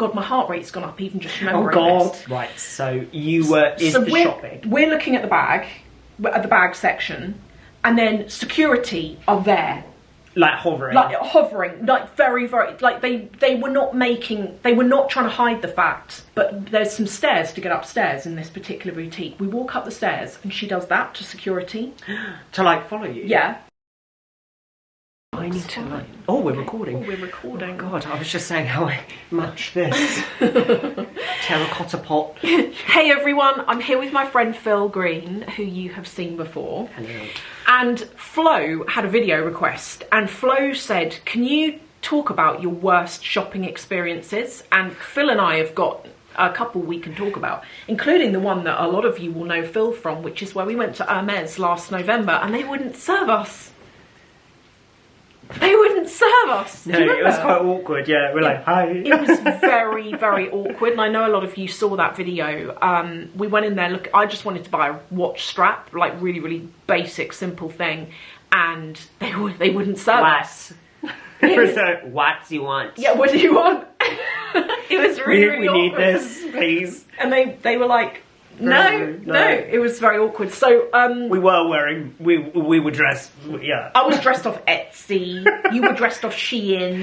God, my heart rate's gone up even just remembering this. Right, so you were shopping. We're looking at the bag section, and then security are there. Like hovering. Like very, very, like they were not trying to hide the fact, but there's some stairs to get upstairs in this particular boutique. We walk up the stairs and she does that to security. To like follow you? Yeah. I need to like... Oh, we're recording. Oh, we're recording. Oh, God, I was just saying how I match this. Terracotta pot. Hey everyone, I'm here with my friend Phil Green, who you have seen before. Hello. And Flo had a video request, and Flo said, can you talk about your worst shopping experiences? And Phil and I have got a couple we can talk about, including the one that a lot of you will know Phil from, which is where we went to Hermès last November and they wouldn't serve us. They wouldn't serve us. No, it was quite awkward, yeah. We're like, hi. It was very, very awkward, and I know a lot of you saw that video. We went in there, look, I just wanted to buy a watch strap, like really, really basic, simple thing, and they wouldn't serve us. What do you want? Yeah, what do you want? It was really, really awkward. We need this, please. And they were like, no, it was very awkward. So we were wearing, we were dressed, yeah. I was dressed off Etsy. You were dressed off Shein.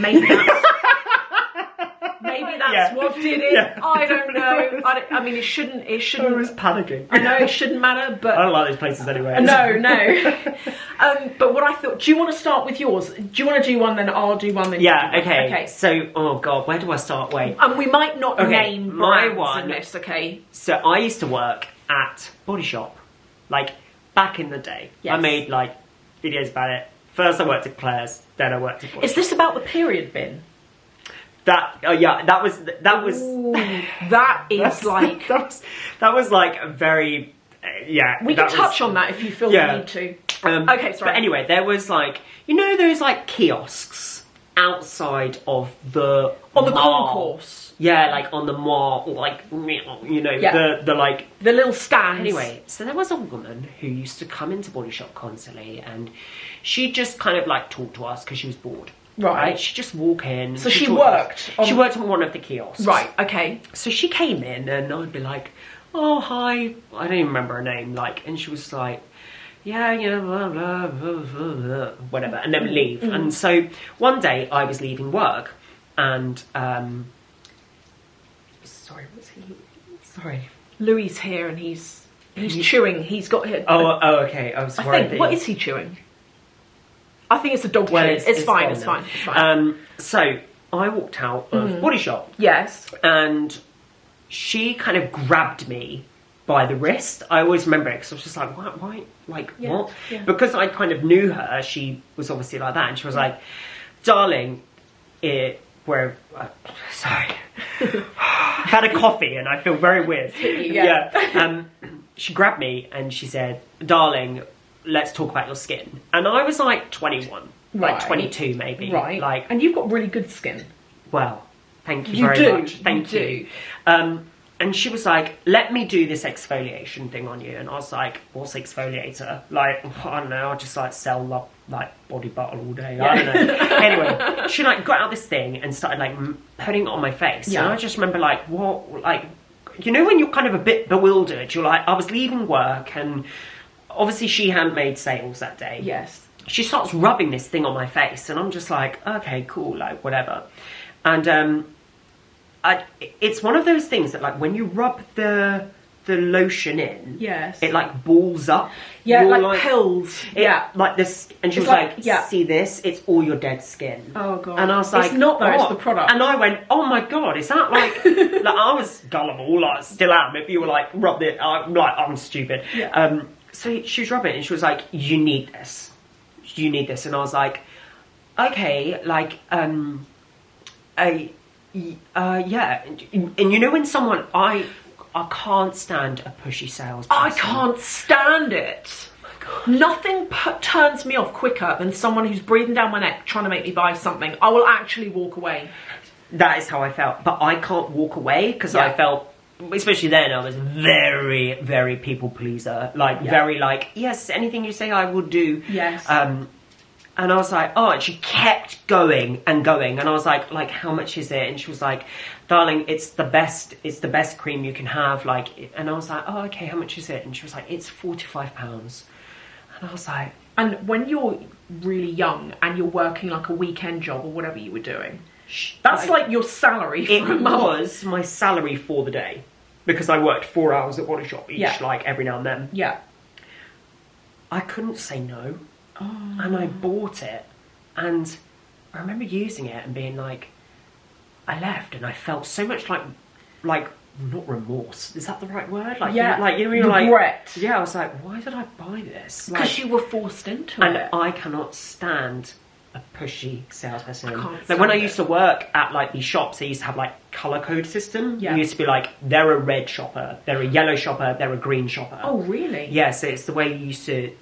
Maybe that's what did it. Yeah. I don't know. I mean, it shouldn't. I was panicking. I know it shouldn't matter, but I don't like those places anyway. No. But what I thought. Do you want to start with yours? Do you want to do one, then I'll do one, then yeah. You do one? Okay. So, oh God, where do I start? Wait. And we might not name my brands one. in this. Okay. So I used to work at Body Shop, like back in the day. Yes. I made like videos about it. First I worked at Claire's, then I worked at Body Shop. Is this about the period bin? That that was Ooh, that is like that was like a very we can touch on that if you feel the need to. Okay, sorry. But anyway, there was like, you know, those like kiosks outside of the concourse. Yeah, like on the mall, like, you know, the like the little stands. Anyway, so there was a woman who used to come into Body Shop constantly, and she just kind of like talked to us because she was bored. Right. She'd just walk in. So she worked on... She worked on one of the kiosks. Right, okay. So she came in and I'd be like, oh, hi. I don't even remember her name. Like, and she was like, yeah, blah, blah, blah, blah, blah, whatever. And then leave. And so one day I was leaving work and, sorry, what's he? Sorry. Louis here and he's chewing. He's got... Oh, okay. I was sorry. What is he chewing? I think it's a dog treat. It's fine. It's fine. So I walked out of Body Shop. Yes. And she kind of grabbed me by the wrist. I always remember it because I was just like, why? Like, what? Yeah. Because I kind of knew her. She was obviously like that. And she was like, darling, sorry. I've had a coffee and I feel very weird. Yeah. She grabbed me and she said, darling, let's talk about your skin. And I was like 21, like 22 maybe. Right. Like, and you've got really good skin. Well, thank you very much. Thank you. And she was like, let me do this exfoliation thing on you. And I was like, what's exfoliator? Like, I don't know, I just like sell like body butter all day. Yeah. I don't know. Anyway, she like got out this thing and started like putting it on my face. Yeah. And I just remember like, what, like, you know when you're kind of a bit bewildered, you're like, I was leaving work and obviously she hadn't made sales that day. Yes. She starts rubbing this thing on my face and I'm just like, okay, cool, like whatever. And it's one of those things that like when you rub the lotion in, yes, it like balls up. Yeah, like pills. Like this. And she was like, see this? It's all your dead skin. Oh God. And I was like, it's not though, it's the product. And I went, oh my God, is that like, like I was gullible, like still am. If you were like, rub it, I'm stupid. Yeah. So she was rubbing it and she was like, you need this. You need this. And I was like, okay, like, yeah. And you know when someone, I can't stand a pushy salesperson. I can't stand it. Oh my God. Nothing turns me off quicker than someone who's breathing down my neck trying to make me buy something. I will actually walk away. That is how I felt. But I can't walk away because I felt, especially then, I was very, very people pleaser. Like, very like, yes, anything you say I will do. Yes. And I was like, oh, and she kept going and going. And I was like, how much is it? And she was like, darling, it's the best cream you can have. Like, and I was like, oh, okay, how much is it? And she was like, it's £45. And I was like... And when you're really young and you're working like a weekend job or whatever you were doing, that's like your salary for a month. It was my salary for the day. Because I worked 4 hours at Body Shop each, like, every now and then. Yeah. I couldn't say no. Oh. And I bought it, and I remember using it and being like, I left and I felt so much like not remorse. Is that the right word? Like, yeah, you're regret. Like, yeah, I was like, why did I buy this? Because you were forced into it. And I cannot stand a pushy salesperson. Like when I used to work at like these shops, they used to have like colour code system. Yeah. It used to be like, they're a red shopper, they're a yellow shopper, they're a green shopper. Oh, really? Yeah, so it's the way you used to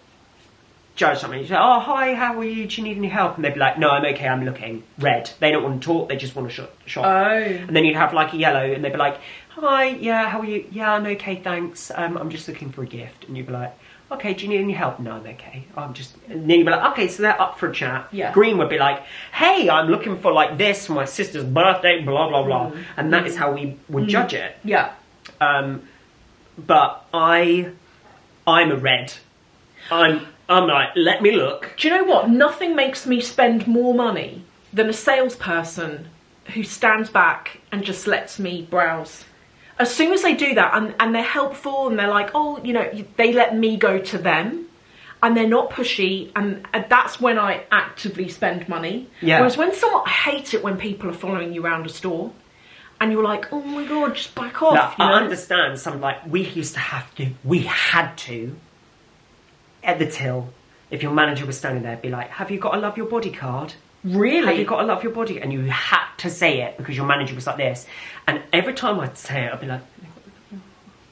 judge something. You say, oh, hi, how are you? Do you need any help? And they'd be like, no, I'm okay, I'm looking. Red. They don't want to talk, they just want to shop. Oh. And then you'd have like a yellow, and they'd be like, hi, yeah, how are you? Yeah, I'm okay, thanks. I'm just looking for a gift. And you'd be like, okay, do you need any help? No, I'm okay. And then you'd be like, okay, so they're up for a chat. Yeah. Green would be like, hey, I'm looking for like this for my sister's birthday, blah, blah, blah. And that is how we would judge it. Yeah. But I'm a red. I'm like, let me look. Do you know what? Nothing makes me spend more money than a salesperson who stands back and just lets me browse. As soon as they do that, and they're helpful, and they're like, oh, you know, they let me go to them, and they're not pushy, and that's when I actively spend money. Yeah. Whereas when someone, I hate it when people are following you around a store, and you're like, oh my God, just back off. Now, you know? I understand some, like, we had to, at the till, if your manager was standing there, be like, have you got a Love Your Body card? Really? Have you got a Love Your Body? And you had to say it because your manager was like this. And every time I'd say it, I'd be like,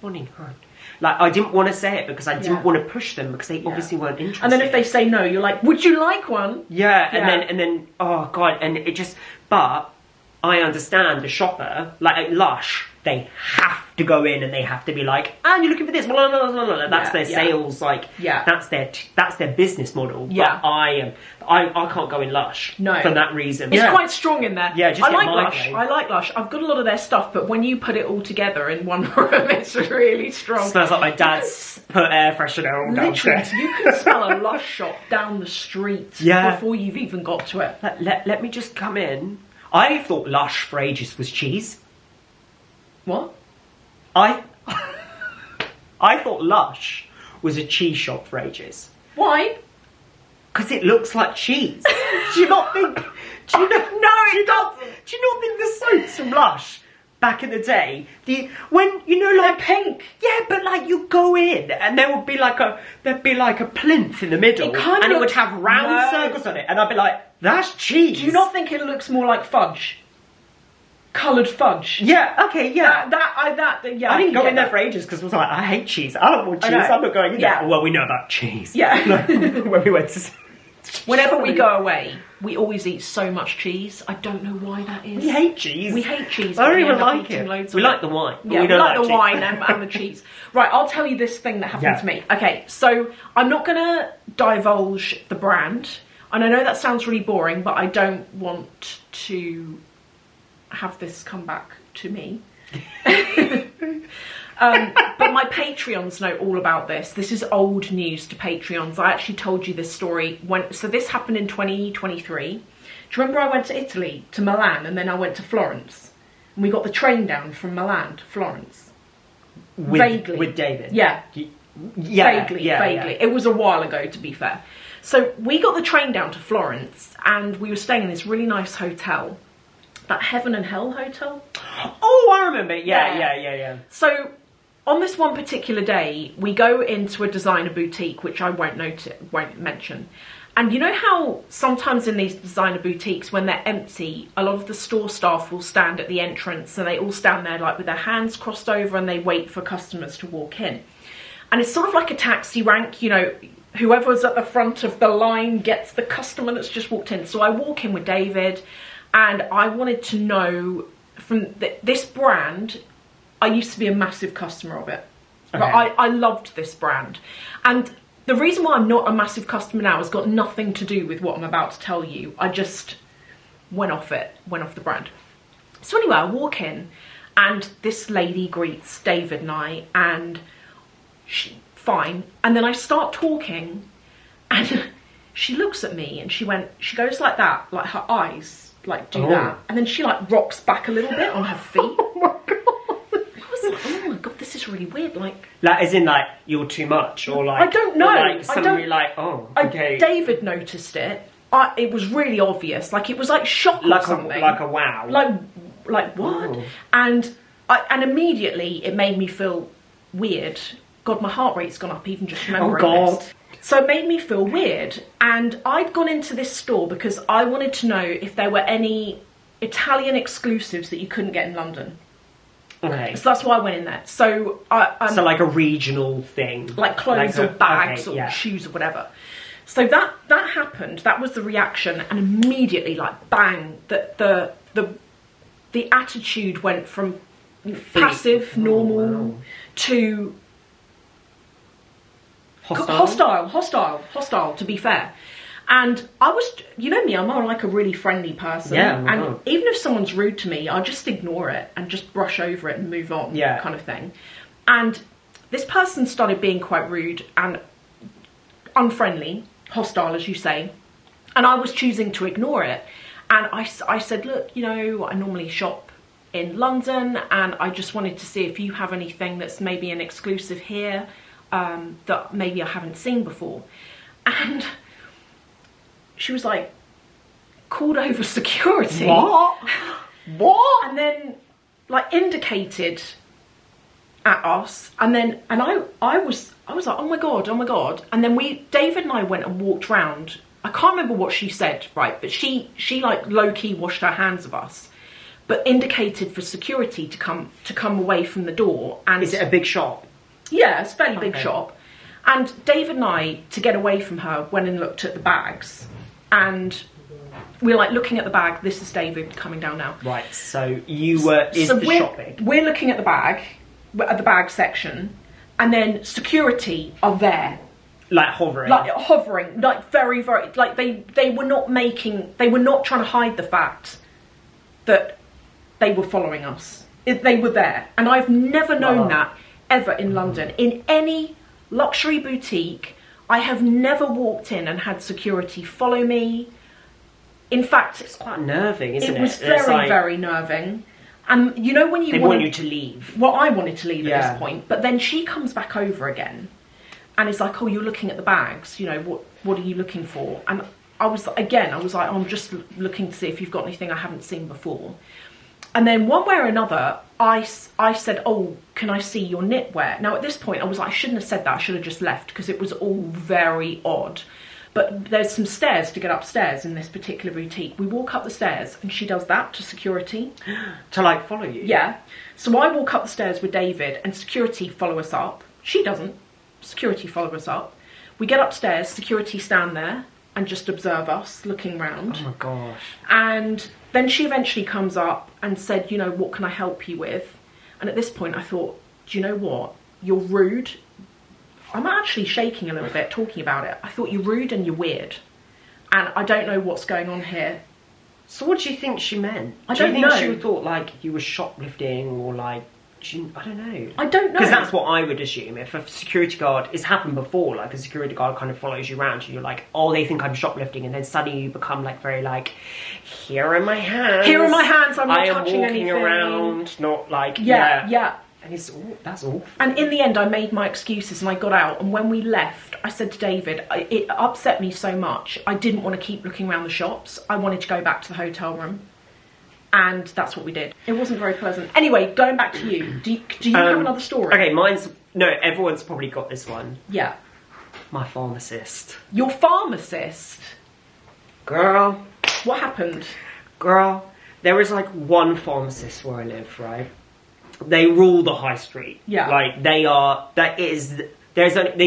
body card. Like, I didn't want to say it because I didn't want to push them because they obviously weren't interested. And then if they say no, you're like, would you like one? Yeah, and then, oh God, and it just, but I understand the shopper, like at Lush, they have to go in and they have to be like, and you're looking for this, blah, blah, blah, blah. That's their sales, like, that's their business model. Yeah. But I can't go in Lush for that reason. It's quite strong in there. Yeah, just I like Lush. I like Lush. I've got a lot of their stuff, but when you put it all together in one room, it's really strong. It smells like my dad's put air freshener all downstairs. You can smell a Lush shop down the street before you've even got to it. Let me just come in. I thought Lush for ages was cheese. What? I thought Lush was a cheese shop for ages. Why? Because it looks like cheese. Do you not think? Do you not? No, it doesn't. Do you not think the soaps from Lush back in the day? When you know, like they're pink. Yeah, but like you go in and there would be like a plinth in the middle, and it would have round circles on it, and I'd be like, that's cheese. Do you not think it looks more like fudge? Coloured fudge. Yeah, okay, yeah. I didn't go in there for ages because I was like, I hate cheese. I don't want cheese. I'm not going in there. Well, we know about cheese. Yeah. When we went to... Whenever we go away, we always eat so much cheese. I don't know why that is. We hate cheese. We hate cheese. I don't even like it. We like the wine. Yeah, we like the wine and the cheese. Right, I'll tell you this thing that happened to me. Okay, so I'm not going to divulge the brand. And I know that sounds really boring, but I don't want to have this come back to me. But my Patreons know all about this. This is old news to Patreons. I actually told you this story so this happened in 2023. Do you remember I went to Italy, to Milan, and then I went to Florence? And we got the train down from Milan to Florence. Vaguely. With David? Yeah. Vaguely. It was a while ago, to be fair. So we got the train down to Florence, and we were staying in this really nice hotel. That Heaven and Hell hotel. Oh, I remember. Yeah. So, on this one particular day, we go into a designer boutique, which I won't mention. And you know how sometimes in these designer boutiques, when they're empty, a lot of the store staff will stand at the entrance, and they all stand there like with their hands crossed over, and they wait for customers to walk in. And it's sort of like a taxi rank, you know, whoever's at the front of the line gets the customer that's just walked in. So I walk in with David, and I wanted to know from this brand. I used to be a massive customer of it. Okay. I loved this brand. And The reason why I'm not a massive customer now has got nothing to do with what I'm about to tell you. I just went off the brand. So anyway, I walk in and this lady greets David and I, and fine. And then I start talking and she looks at me and she goes like that, like her eyes like do that. And then she like rocks back a little bit on her feet. Oh my God. Oh my God, this is really weird. Like as in like you're too much, or like I don't know. Like suddenly like okay. David noticed it. It was really obvious. Like it was like shock or something. Like a wow. Like what? Oh. And immediately it made me feel weird. God, my heart rate's gone up even just remembering this. So it made me feel weird. And I'd gone into this store because I wanted to know if there were any Italian exclusives that you couldn't get in London. Okay. So that's why I went in there. So so like a regional thing, like clothes or bags or shoes or whatever. So that happened. That was the reaction, and immediately, like bang, the attitude went from passive, normal to hostile. To be fair. And I was, you know me, I'm like a really friendly person. Yeah. And even if someone's rude to me, I just ignore it and just brush over it and move on, kind of thing. And this person started being quite rude and unfriendly, hostile, as you say. And I was choosing to ignore it. And I said, look, you know, I normally shop in London and I just wanted to see if you have anything that's maybe an exclusive here that maybe I haven't seen before. And she was like, called over security. What? And then like indicated at us, and I was like, oh my god. And then David and I went and walked round. I can't remember what she said, right, but she like low-key washed her hands of us, but indicated for security to come away from the door. And is it a big shop? Yeah, it's a fairly big shop. And David and I, to get away from her, went and looked at the bags. And we were like looking at the bag. This is David coming down now. Right, so you were shopping. We're looking at the bag section, and then security are there. Like hovering. Like very, very, like they were not trying to hide the fact that they were following us. They were there. And I've never known that ever in London. In any luxury boutique, I have never walked in and had security follow me. In fact, it's quite nerving, isn't it? It was very, very nerving. And you know when they want you to leave. Well, I wanted to leave at this point, but then she comes back over again, and it's like, oh, you're looking at the bags. You know, what are you looking for? And I was like, oh, I'm just looking to see if you've got anything I haven't seen before. And then one way or another, I said, oh, can I see your knitwear? Now, at this point, I was like, I shouldn't have said that. I should have just left because it was all very odd. But there's some stairs to get upstairs in this particular boutique. We walk up the stairs and she does that to security. To like follow you? Yeah. So I walk up the stairs with David and security follow us up. She doesn't. Security follow us up. We get upstairs, security stand there and just observe us looking round. Oh my gosh. And then she eventually comes up and said, you know, what can I help you with? And at this point I thought, do you know what? You're rude. I'm actually shaking a little bit talking about it. I thought you're rude and you're weird. And I don't know what's going on here. So what do you think she meant? I don't know. Do you think she thought like you were shoplifting or like, I don't know. I don't know. Because that's what I would assume. If a security guard, it's happened before, like a security guard kind of follows you around and you're like, oh, they think I'm shoplifting, and then suddenly you become like very like, here are my hands. Here are my hands, I'm not touching I anything. am walking around, not like, yeah. And that's awful. And in the end, I made my excuses and I got out. And when we left, I said to David, it upset me so much. I didn't want to keep looking around the shops. I wanted to go back to the hotel room. And that's what we did. It wasn't very pleasant. Anyway, going back to you. Do you have another story? Okay, no, everyone's probably got this one. Yeah. My pharmacist. Your pharmacist? Girl. What happened? Girl, there is like one pharmacist where I live, right? They rule the high street. Yeah. Like there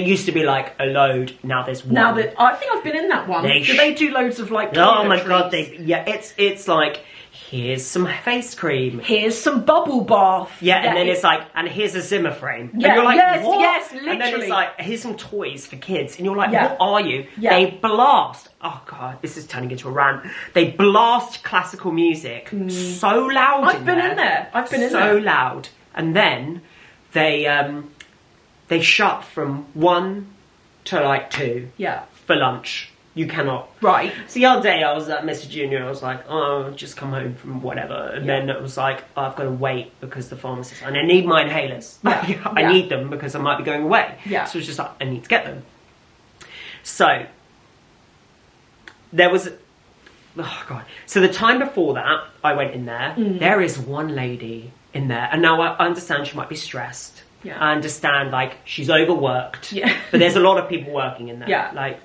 used to be like a load, now there's one. I think I've been in that one. Do they do loads of like oh my god, it's like here's some face cream. Here's some bubble bath. Yeah, and then it's like, and here's a Zimmer frame. Yeah, and you're like, yes, what? yes, literally. And then it's like, here's some toys for kids. And you're like, Yeah. what are you? Yeah. They blast. Oh, God, this is turning into a rant. They blast classical music so loud I've been in there. I've been in there. So loud. And then they shut from 1 to like 2 Yeah. for lunch. You cannot. Right. So the other day I was at Mr. Junior, I was like, oh, I've just come home from whatever. And then it was like, oh, I've got to wait because the pharmacist, and I need my inhalers. Yeah. I need them because I might be going away. Yeah. So it's just like, I need to get them. So there was, oh God. So the time before that, I went in there. There is one lady in there. And now I understand she might be stressed. Yeah. I understand, like, she's overworked. Yeah. But there's a lot of people working in there. Yeah. Like,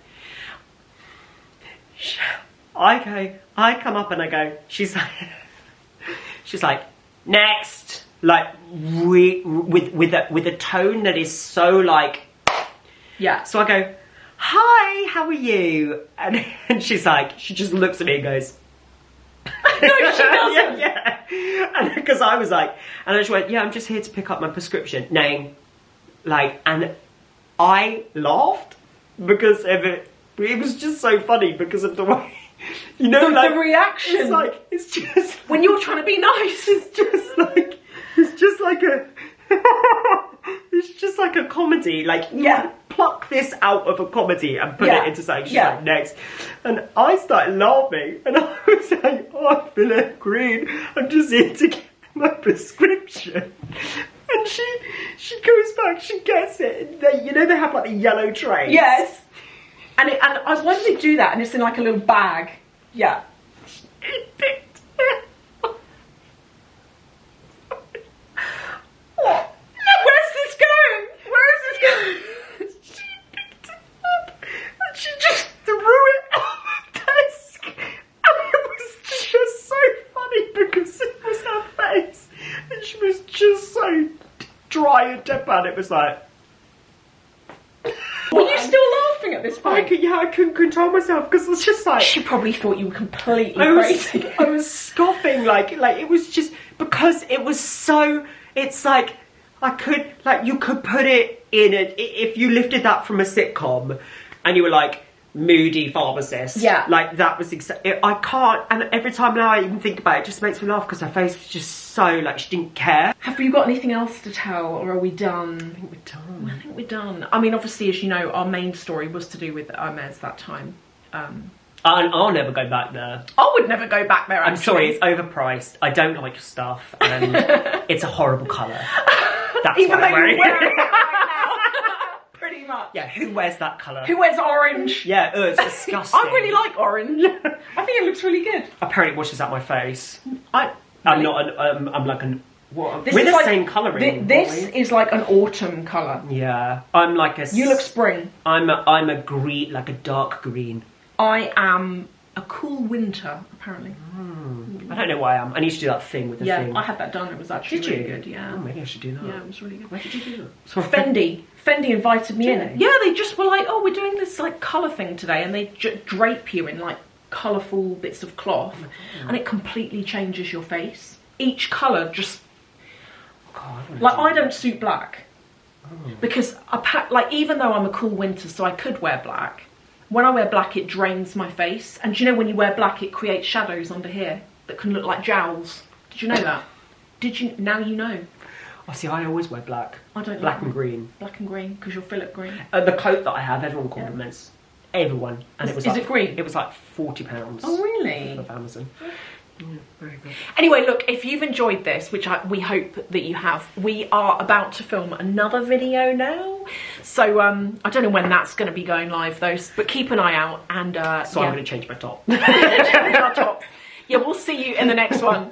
I come up and I go, she's like, next, like, with a tone that is so like, Yeah. so I go, hi, how are you? And she's like, she just looks at me and goes, No, she doesn't. yeah. And because I was like, and I just went, yeah, I'm just here to pick up my prescription. Name, like, and I laughed because of it. It was just so funny because of the way, you know, The reaction. It's like, it's just When you're trying to be nice. it's just like a comedy. Like, you Yeah. would pluck this out of a comedy and put Yeah. it into something. She's Yeah. like, next. And I started laughing and I was like, oh, I'm feeling green. I'm just here to get my prescription. And she goes back, she gets it. And they, you know, they have like the yellow trays. Yes. And why do they do that? And it's in like a little bag. Yeah. She picked it up. What? Where's this going? Where is this going? She picked it up and she just threw it on the desk. And it was just so funny because it was her face. And she was just so dry and deadpan. It was like... Were you still laughing at this point? I couldn't control myself because it was just like... She probably thought you were completely crazy. I was scoffing, like it was just... Because it was so... It's like... I could... Like, you could put it in a... If you lifted that from a sitcom and you were like, moody pharmacist. Yeah. Like, that was exactly... I can't... And every time now I even think about it, it just makes me laugh because her face was just so... Like, she didn't care. Have you got anything else to tell, or are we done? I think we're done. I think we're done. I mean, obviously, as you know, our main story was to do with Hermès that time. I'll never go back there. I would never go back there, actually. I'm sorry, it's overpriced. I don't like your stuff, and it's a horrible colour. That's Even why though I'm you're wearing wearing it. it right now. Pretty much. Yeah, who wears that colour? Who wears orange? Yeah, it's disgusting. I really like orange. I think it looks really good. Apparently it washes out my face. I'm like an... What? This We're is the like- same colouring. This is like an autumn colour. Yeah, I'm like a... You look spring. I'm a green, like a dark green. I am a cool winter, apparently. I don't know why I am. I need to do that thing with the thing. Yeah, I had that done. It was actually Did really you? good. Yeah. Oh, maybe I should do that. Yeah, it was really good. Where did you do that? Fendi invited me Did in. they? Yeah, they just were like, oh, we're doing this like colour thing today, and they drape you in like colourful bits of cloth, and it completely changes your face. Each colour just like I don't suit black because like even though I'm a cool winter, so I could wear black. When I wear black, it drains my face, and do you know when you wear black, it creates shadows under here that can look like jowls. Did you know that? Did you? Now you know. Oh, see, I always wear black. I don't black like and green. Black and green, because you're Philip Green. The coat that I have, everyone compliments. Everyone. And it was Is it green? It was like £40. Oh, really? Of Amazon. Yeah, very good. Anyway, look, if you've enjoyed this, which we hope that you have, we are about to film another video now. So I don't know when that's going to be going live though, but keep an eye out. And So I'm going to change my top. Yeah, we'll see you in the next one.